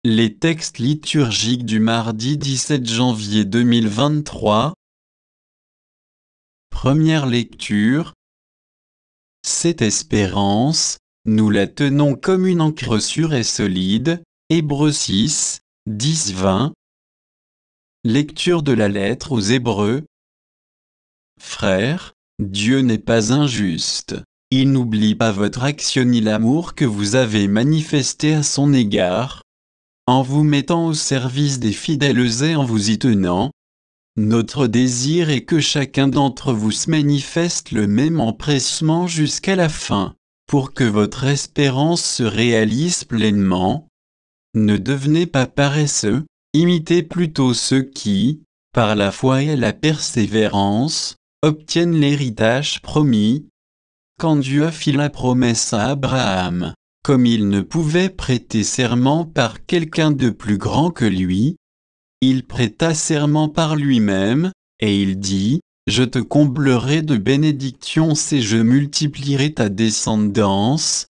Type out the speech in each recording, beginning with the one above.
Les textes liturgiques du mardi 17 janvier 2023. Première lecture. Cette espérance, nous la tenons comme une ancre sûre et solide. Hébreux 6, 10-20. Lecture de la lettre aux Hébreux. Frères, Dieu n'est pas injuste. Il n'oublie pas votre action ni l'amour que vous avez manifesté à son égard, en vous mettant au service des fidèles et en vous y tenant. Notre désir est que chacun d'entre vous se manifeste le même empressement jusqu'à la fin, pour que votre espérance se réalise pleinement. Ne devenez pas paresseux, imitez plutôt ceux qui, par la foi et la persévérance, obtiennent l'héritage promis. Quand Dieu fit la promesse à Abraham, comme il ne pouvait prêter serment par quelqu'un de plus grand que lui, il prêta serment par lui-même, et il dit, « Je te comblerai de bénédictions et je multiplierai ta descendance. »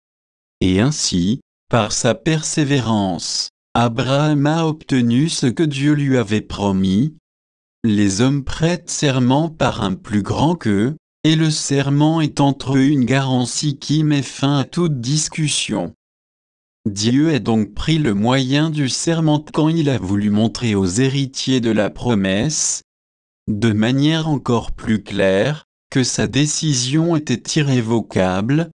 Et ainsi, par sa persévérance, Abraham a obtenu ce que Dieu lui avait promis. Les hommes prêtent serment par un plus grand qu'eux, et le serment est entre eux une garantie qui met fin à toute discussion. Dieu a donc pris le moyen du serment quand il a voulu montrer aux héritiers de la promesse, de manière encore plus claire, que sa décision était irrévocable.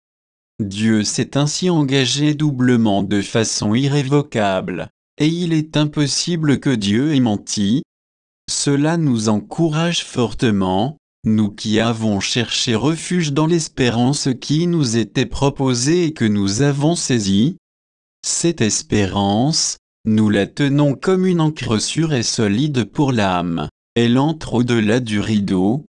Dieu s'est ainsi engagé doublement de façon irrévocable, et il est impossible que Dieu ait menti. Cela nous encourage fortement, nous qui avons cherché refuge dans l'espérance qui nous était proposée et que nous avons saisie. Cette espérance, nous la tenons comme une ancre sûre et solide pour l'âme. Elle entre au-delà du rideau,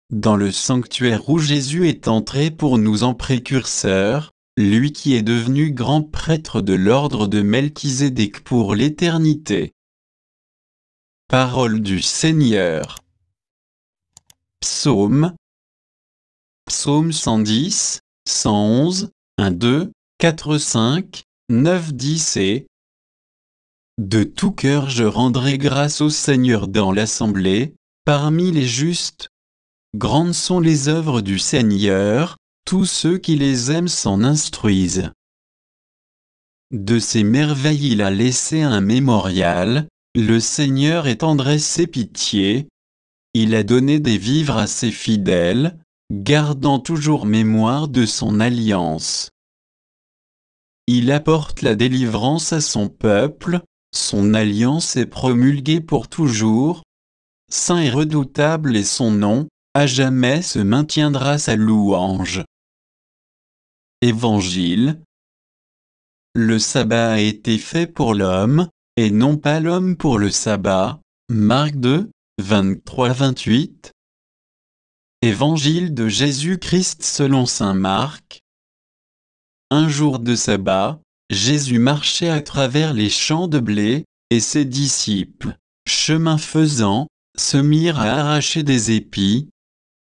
dans le sanctuaire où Jésus est entré pour nous en précurseur, lui qui est devenu grand prêtre de l'ordre de Melchizedek pour l'éternité. Parole du Seigneur. Psaume. Psaume 110, 111, 1, 2, 4, 5, 9, 10 et de tout cœur je rendrai grâce au Seigneur dans l'assemblée, parmi les justes. Grandes sont les œuvres du Seigneur, tous ceux qui les aiment s'en instruisent. De ses merveilles il a laissé un mémorial, le Seigneur est tendresse et pitié. Il a donné des vivres à ses fidèles, gardant toujours mémoire de son alliance. Il apporte la délivrance à son peuple, son alliance est promulguée pour toujours. Saint et redoutable est son nom, à jamais se maintiendra sa louange. Évangile. Le sabbat a été fait pour l'homme, et non pas l'homme pour le sabbat. Marc 2, 23-28. Évangile de Jésus-Christ selon saint Marc. Un jour de sabbat, Jésus marchait à travers les champs de blé, et ses disciples, chemin faisant, se mirent à arracher des épis.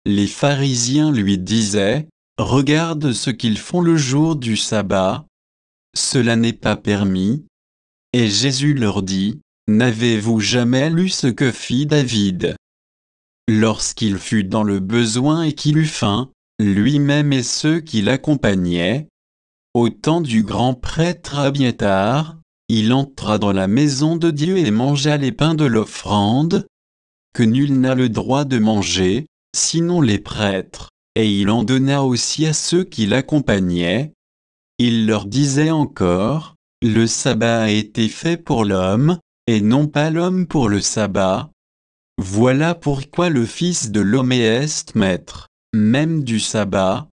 Les pharisiens lui disaient, « Regarde ce qu'ils font le jour du sabbat. Cela n'est pas permis. » Et Jésus leur dit, « N'avez-vous jamais lu ce que fit David? Lorsqu'il fut dans le besoin et qu'il eut faim, lui-même et ceux qui l'accompagnaient. Au temps du grand prêtre Abiathar, il entra dans la maison de Dieu et mangea les pains de l'offrande, que nul n'a le droit de manger, sinon les prêtres, et il en donna aussi à ceux qui l'accompagnaient. Il leur disait encore, « Le sabbat a été fait pour l'homme, et non pas l'homme pour le sabbat. Voilà pourquoi le Fils de l'homme est maître, même du sabbat. »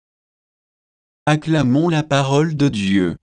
Acclamons la parole de Dieu.